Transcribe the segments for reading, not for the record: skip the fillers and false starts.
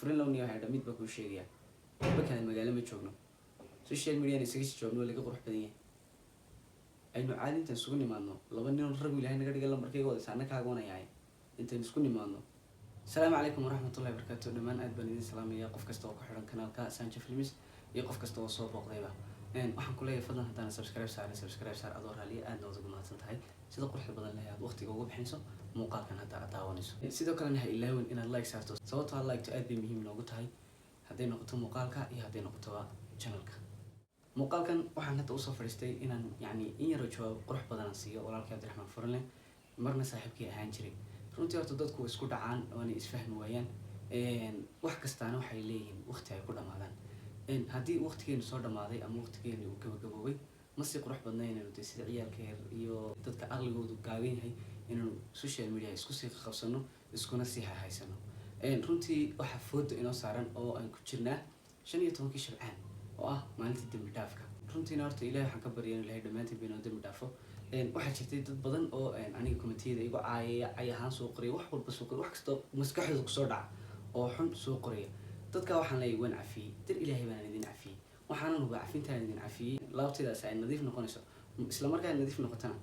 furin lawni waxa dhamid ba ku sheegaya bakan magaalo ma joogno social media isaga joogno laga qurux badan yahay aynu caadinta isugu nimaadno laba nin rag ilaahay naga dhigay lambarkayga wada saana kaaga wanaayay inta isku nimaadno Assalamu alaykum warahmatullahi wabarakatuh dhamaan aad baan idin salaamaya qof kasta oo ku xiran kanaalka Sancha Films iyo qof kasta oo soo booqdayba waxaan ku leeyahay fadlan hadana subscribe saar adoo raaliya aad nooga mahadsan tahay sida quruxda badan leh aad waqtiga ugu bixinayso muuqaalkan hadda daawanayso sidoo kale ha ilaawin inaad like saarto sababtoo ah like aad bay muhiim noogu tahay haday noqoto muuqaalka iyo haday noqoto channelka muuqaalkan waxaan hadda u soo fariistay inaan in yar oo jawaab qurux badan siiyo walaalkay Abdiraxmaan Furle marna saaxiibkii ahaan jiray runtii horta dadku isku dhacaan oo ay isfahmi waayaan wax kastaana waxay leeyihiin waqti ay ku dhamaadaan haddii waqtigeenu soo dhamaaday ama waqtigeenu uu gabagaboobay ma si qurux badnayn inuu sida ciyaalka iyo dadka aqligoodu gaaban yahay inuu social media isku sii qabsano iskuna sii haysano runtii waxa foodo inoo saaran oo aan ku jirnaa 15 Shibcaan oo ah maalinta dambi dhaafka runtii horta Ilaahay waxaan ka baryaa Ilaahay dhamaantii inuu dambi dhaafo waxa jirtay dad badan oo aniga commentiyada igu caayay ahaan soo qoray wax walba soo qoray wax kasta maskaxdooda ku soo dhaca oo xun soo qoray dadka waxaan leeyahay waan cafiyay dir Ilaahay baan idin cafiyay waxaan ugu cafintaan idin cafiyay laabtidaas ay nadiif noqonayso isla markaa nadiif noqotana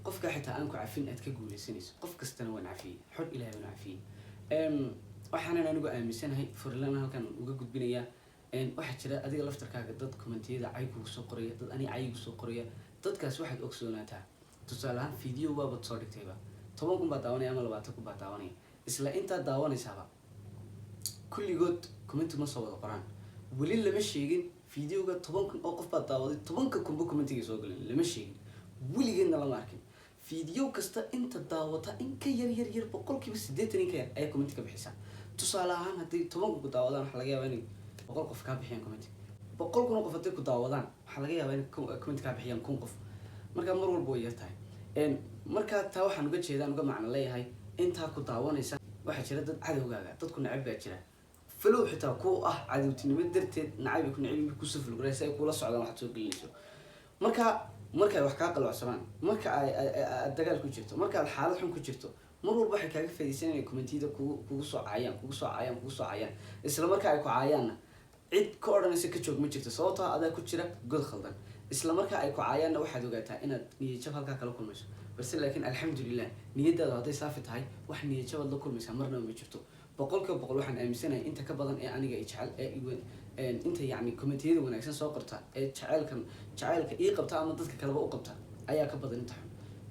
qofka xitaa aan ku cafin aad ka guuleysanayso qof kastana waan cafiyay xor Ilaahay baan cafiyay waxaan anigu aaminsanahay Furlan halkan uga gudbinaya waxa jira adiga laftarkaaga dad commentiyada ay kugu soo qoraya dad ani ay soo qoraya dadkaas waxaad ogsoonataa tusaale ahaan video waaba soo dhigtayba 10 kun baa daawanaya ama 20 kun baa daawanaya isla inta daawanaysaaba kulligood comment ma soo wada qoraan wali lama sheegin videoga 10 kun oo qof baa daawaday 10 kun commentiga soo galay lama sheegin waligeedna lama arkin video kasta inta daawata in ka yar boqolkiiba 80 in ka yar ay comment ka bixisa tusaale ahaan hadii 10 kun daawadaan waxa laga yaabaa inay boqol qof ka bixiyaan comment boqol kun qof hadii ku daawadaan waxa laga yaabaa in comment ka bixiyaan kun qof marka mar walba way yartahay marka taa waxaan uga jeedaan uga macna leeyahay inta ku daawanaysa waxa jira dad cadawgaaga dadku nacab baa jira flow xitaa ku ah cadawtinimo darteed nacab ku nacab ku soo fulguraysa ay kula socdaan wax soo gelinayso marka wax ka qalacsanaan marka ay dagaal ku jirto marka xaalad xun ku jirto mar walba waxay kaaga faa'iideysanayaan commentida kugu soo caayaan isla marka ay ku caayaanna cid ka oranaysa ka joog ma jirto sababtoo ah adaa ku jira god khaldan isla marka ay ku caayaanna waxaad ogaataa inaad niyad jab halka kala kulmayso balse laakiin alxamdulillah niyadaada haday saafi tahay wax niyad jab la kulmaysa marna ma jirto boqolkiiba boqol waxaan aaminsanahay inta ka badan ee aniga jecel ee inta commentiyada wanaagsan soo qorta ee jacaylka ii qabta ama dadka kale u qabta ayaa ka badan inta xun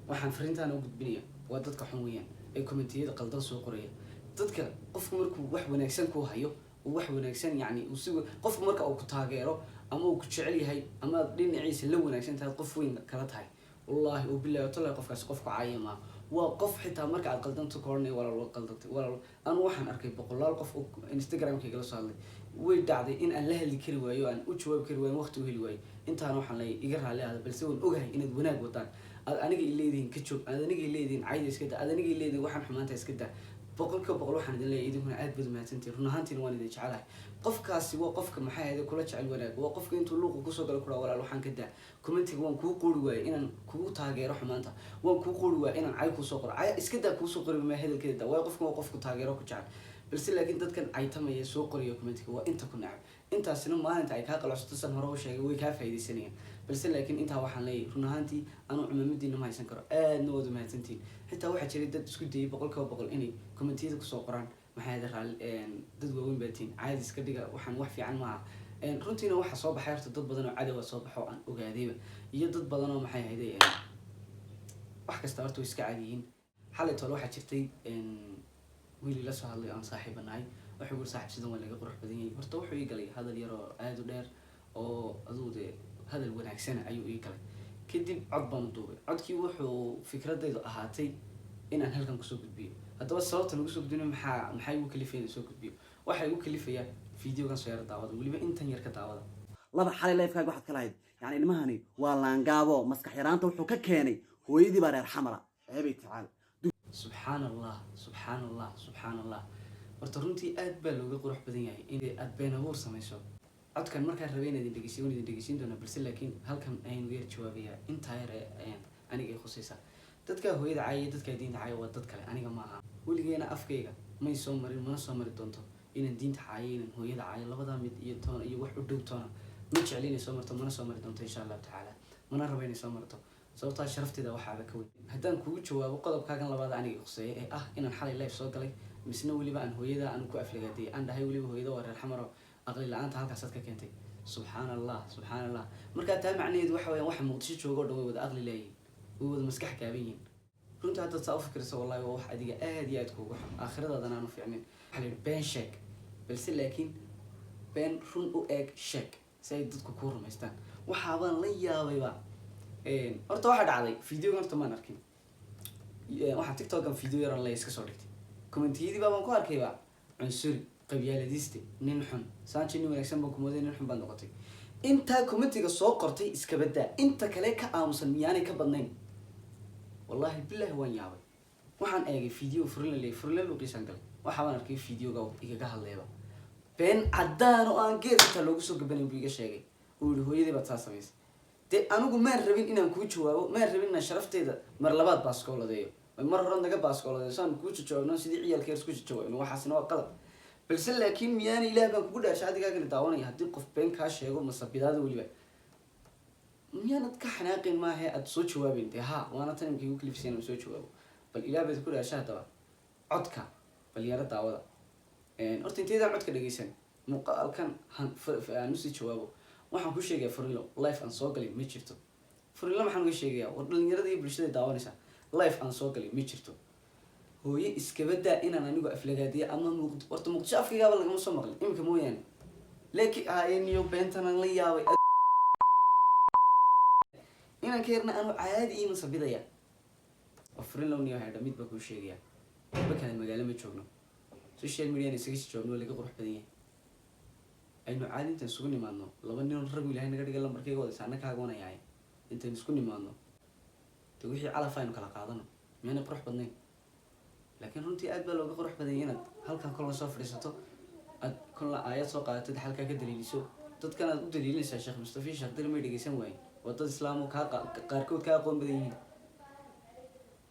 waxaan fariintaan u gudbinayaa waa dadka xun weeyaan ee commentiyada qaldan soo qoraya dadka qofku markuu wax wanaagsan ku hayo wax wanaagsan uu qofku marka uu ku taageero ama uu ku jecel yahay ama dhinaciisa la wanaagsan tahay qof weyn kala tahay wallahi oo billahi taala qofkaas qof ku caayama waa qof xitaa marka aad qaldanto koornay walaal qaldantay walaal anu waxaan arkay boqolaal qof oo Instagram-kayga la soo hadlay way dhacday in aan la hadli kari waayo aan u jawaab kari waayo waqti u heli waayo intaan waxaan leeyahay iga raali ah balse waan ogahay inaad wanaag wadaan aniga ileedin ka joog aniga ileedin caayda iska daa aniga ileedin waxaan xumaanta iska daa boqolkiiba boqol waxaan idin leeyahay idinkuna aad baad mahadsantiin run ahaantiina waan idin jecelahay qofkaasi waa qofka maxay ahayd kula jecel wanaag waa qofka intuu luuqa ku soo galo kula walaal waxaan ka daa commentiga waan kuu qoori waayay inaan kugu taageero xumaanta waan kuu qoori waayay inaan cay ku soo qoro cay iska daa ku soo qori ma hadalkeeda waa qofku taageero ku jecel balse laakiin dadkan ay tamaya soo qoriyo commentiga waa inta ku nacab intaasina maalinta ay ka qalacsato san hore u sheegay way ka faa'iideysanayaan balse laakiin inta waxaan leeyahay run ahaantii anu cumamadiina ma haysan karo aadna wada mahadsantiin xitaa waxa jiray dad isku dayay boqolkiiba boqol inay commentiyada ku soo qoraan maxay raali dad waaweyn baatiin caadi iska dhiga waxaan wax fiican maaha runtiina waxa soo baxay horta dad badan oo cadow soo baxo aan ogaadayba iyo dad badan oo maxay ahayd wax kasta horta iska caadiyiin xalay toole waxa jirtay wiil la soo hadlay aan saaxiibanahay waxa uu saaxiibsadan waa laga qurux badan yahay horta wuxuu ii galay hadal yar oo aad u dheer oo aduude hadal wanaagsan ayuu ii galay kadib cod baan duubay codkii wuxuu fikradaydu ahaatay inaan halkan ku soo gudbiyo haddaba sababta lagu soo gudbino maxay ugu kalifayeen soo gudbiyo waxa ugu kalifaya videogan soo yar daawada waliba intan yar ka daawada laba xalay live-kaaga waxaad ka lahayd ilmahani waa laangaabo maskax yaraanta wuxuu ka keenay hooyadii baa reer xamara eebay tacaal subhanallah horta runtii aad baa looga qurux badan yahay in aad been abuur samayso codkan markaan rabay inaad idin dhegeysiin doona balse laakiin halkan aynu yar jawaabaya inta yar aniga ay khusaysa dadka hooyada caayay dadka diinta caayay waa dad kale aniga ma aha weligeena afkayga may soo marin mana soo mari doonto inaan diinta caayo inaan hooyada caayo labadaa mid iyo toona iyo wax u dhow toona ma jecli inay soo marto, mana soo mari doonto insha allahu tacaala, mana rabo inay soo marto sababtaa sharafteeda waxaaba ka weyn. haddaan kugu jawaabo qodobkaagan labaad aniga khuseeye ee ah inaan xalay live soo galay misna weliba aan hooyada aan ku aflagaadiyay aan dhahay weliba hooyada waa reer xamaro aqli la-aanta halkaasaad ka keentay, subxaan allah subxaan allah. markaa taa macnaheedu waxa weyaan waxa muqdisho jooga o dhan way wada aqli leeyihin, way wada maskax gaaban yihin. runtii haddaad saa u fikirsa wallahi waa wax adiga aad iyo aad kuugu xun, aakhiradaadana aanu fiicnayn. waxaa la yidhi been sheeg, balse laakiin been run u eeg sheeg si ay dadku kuu rumaystaan. waxaabaan la yaabayba horta waxaa dhacday videogan horta maan arkin, waxaa tiktokan video yaran la iska soo dhigtay commentiyadii baan ku arkayba cunsuri qabyaaladiiste nin xun saanji nin wanaagsan baan kumooday nin xun baad noqotay. intaa commentiga soo qortay iska badaa inta kale ka aamusan miyaanay ka badnayn. wallahi billahi waan yaabay, waxaan eegay video furla luuqiisaan galay, waxaabaan arkay videoga igaga hadleeba been caddaan oo aan geed xitaa loogu soo gabanan buu iga sheegay uu yihi hooyadii baad saa samaysay. dee anigu maan rabin inaan kuu jawaabo, maan rabin inaan sharafteeda mar labaad baaskooladeeyo, mar hore naga baaskooladeeyo saan kuu jawaabno sidii ciyaalka yar isku jawaabno, waxaasina waa qalab. balse laakiin miyaana ilaah baan kugu dhaarshay adigaagana daawanaya haddii qof been kaa sheego masabidaada weliba miyaanad ka xanaaqin maahe aada soo jawaabeyn dee ha waana tan imka igu kalifsiyan aan soo jawaabo. bal ilaah baad ku dhaarshay haddaba codka bal yaro daawada horta inteydaan codka dhegeysan muuqaalkan aan usii jawaabo. waxaan ku sheegayaa furilo life aan soo galay ma jirto. furilo maxaan uga sheegayaa war dhalinyarada iyo bulshada daawanaysa life aan soo galay ma jirto. hooye iskabadaa inaan anigu aflagaadiya ama horta muqdisho afkaygaaba lagama soo maqlin imika mooyaane laakiin aayaniyo beentanaan la yaabay inaan ka yarna anu caadi ii masabidaya. furilo niyo haydha mid baa kuu sheegayaa bakana magaalo ma joogno, social media isaga joogno laga qurux badan yahay. aynu caadi intaan isugu nimaadno laba nin rag ilaahay naga dhiga lambarkayga wada saana kaaga wanayaay intaan isku nimaadno de wixii calaf aynu kala qaadano miyaanay qurux badnayn. laakiin runtii aad baa looga qurux badan yahay inaad halkan kolna soo fadhiisato aad kolna aayad soo qaadatid halkaa ka daliiliso dadkan aad u daliilinaysaa sheekh mustafi sheekh dil may dhegeysan waayin waa dad islaam qaarkood kaa aqoon badan yihiin.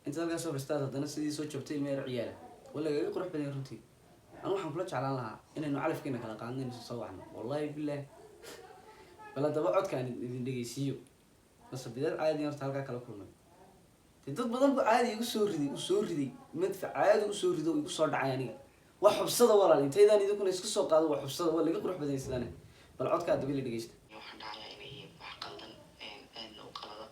intaad halkaa soo fadhiistaad haddana sidii soo jabtay meel ciyaala waa lagaga qurux badan yahay runtii. anu waxaan kula jeclaan lahaa inaynu calafkeena kala qaadno inaynu soo wacno wallahi billahi. bal haddaba codkaan idin dhegeysiiyo masabidaad caadi horta halkaa kala kulmay dee dad badan bu caadi igu soo riday madfac caadi usoo rido igu soo dhacay aniga waa xubsada walaal intaydaan idinkuna iska soo qaado waa xubsada waa laga qurux badan yahay sidaan. bal codka haddaba la dhegeysta. waxaan dhacayaa inay wax qaldan aadna u qalada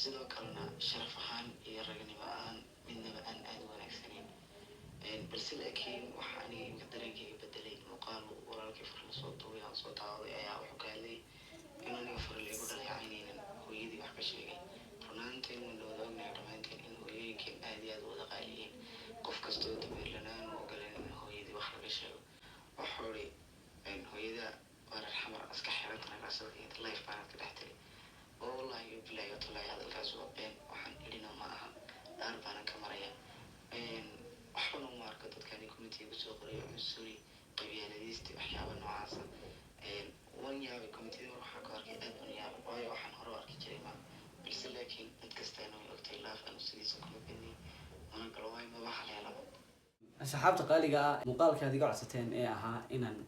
sidoo kalena sharaf ahaan iyo raganimo ahaan midnaba aan aada u wanaagsaneyn. balse laakiin waxa aniga imka dareenkayga bedelay muuqaal walaalkii farla soo duubay aan soo daawaday ayaa wuxuu ka hadlayay in aniga farla igu dhaleecaynaynan hooyadii wax ka sheegay. runaanteen waan wada ognahay dhammaanteen in hooyooyinkeen aada iyo aada u wada qaaliyiin qof kastoo dameer lanaan u ogoleen in hooyadii wax laga sheego. wuxuu ri hooyada waa reer xamar iska xiran tanagaasada iyo life baanaad ka dhex tiri oo wallahi iyo bilahi watallahi hadalkaas waa been waxaan idhina ma aha dhaar baanan ka maraya. waxbana uma arko dadkani committeega soo qorayo cunsuri qabyaaladiiste waxyaaba noocaasa wan yaabay committeeda mar waxaa ka arkay aad ban yaabay waayo waxaan hore u arki jiray ma balse laakiin mid kastaana way ogtay laaf aanu sidiisa kuma bednay mana galo waayo maba haleelaba. asxaabta qaaliga ah muuqaalka aad iga codsateen ee ahaa inaan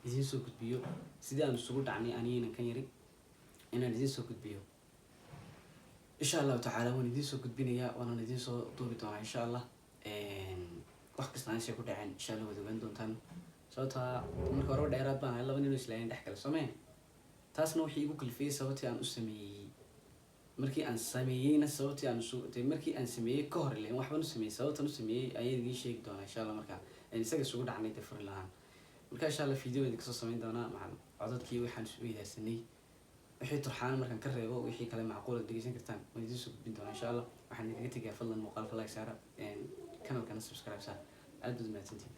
idiin soo gudbiyo sidii aan isugu dhacnay anigaynan kan yari inaan idiin soo gudbiyo insha allahu tacaala waan idiin soo gudbinayaa waanaan idiin soo duubi doonaa insha allah. wax kasta aanshay ku dhaceen insha allah waad ogaan doontaan sababtaa marka horeba dheeraad baan ahay laba nin oo islaayan dhex kale soomeen taasna waxay igu kalifiyey sababtii aan u sameeyey markii aan sameeyeyna sababtii aan markii aan sameeyey ka hor ileen waxbaan u sameeyey sababtaan u sameeyey ayaan idiin sheegi doonaa insha allah. markaa isaga isugu dhacnay dee furi lahaan marka insha allah video idin kasoo samayn doonaa macal codadkii waxaan isu weydaarsanay wixii turxaan markaan ka reebo wixii kale macquul aad dhegeysan kartaan waan idiin soo gudbin doonaa insha allah. waxaan idinkaga tegayaa fadlan muuqaalka like saara kanalkana subscribe saar aad baad mahadsantihiin.